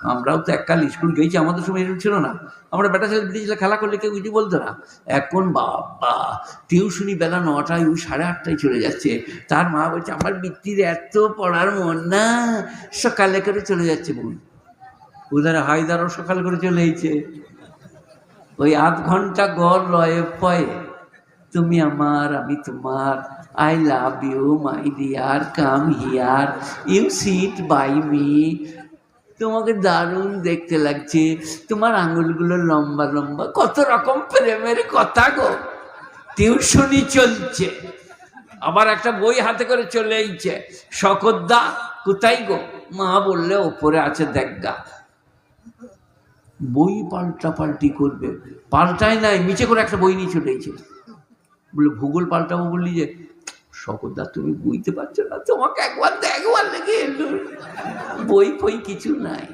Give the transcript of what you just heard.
আমরাও তো এককাল স্কুল গেছি, আমাদের সময় এরকম ছিল না। আমরা বেটা ছেলে বেটি ছেলে খেলা করলে কেউ কিছু বলতো না। এখন বাবা টিউশনি বেলা 9টায়, ওই 8:30টায় চলে যাচ্ছে। তার মা বলছে আমার বৃত্তির এত পড়ার মন না, সকালে করে চলে যাচ্ছে। বোন উধার হায়দারও সকাল করে চলে এসেছে। ওই 8 ঘন্টা গড় লয়ে পয়ে, তুমি আমার আমি তোমার, I love you my dear, come here, you sit by me, তোমাকে দারুণ দেখতে লাগছে, তোমার আঙুলগুলো লম্বা লম্বা, কত রকম প্রেমের কথা গো। টিউশনি চলছে, আবার একটা বই হাতে করে চলে এইছে। শকতদা কোথায় গো? মা বললে ওপরে আছে দেখগা। বই পাল্টাপাল্টি করবে, পাল্টায় নাই, নিচে করে একটা বই নিয়ে চলে এসেছে। বলে ভূগোল পাল্টাবো বললি যে, শকতদা তুমি বুঝতে পারছো না, তোমাকে একবার দেখবার লেগে এলো, বই ফই কিছু নাই।